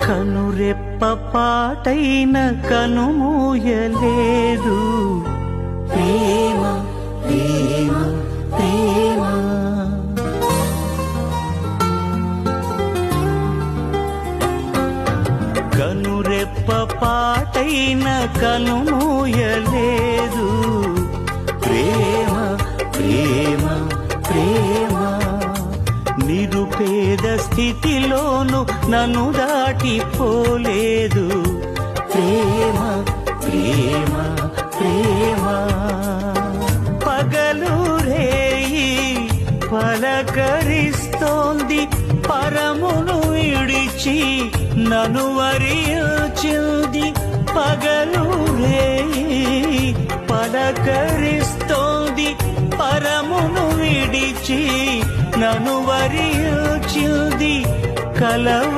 కనురెప్ప పాటైన కనుమూయలేదు. ప్రేమ ప్రేమ ప్రేమ కనురెప్ప పాటైన కనుమూయలేదు. ప్రేమ ప్రేమ ప్రేమ నిరుపేద స్థితిలోను నన్ను దాటిపోలేదు. ప్రేమ ప్రేమ ప్రేమ పగలు రేయి పలకరిస్తోంది, పరమును విడిచి నన్ను వరించింది. పగలు రేయి పలకరిస్తోంది, పరమును విడిచి నన్ను వరించింది. కలవ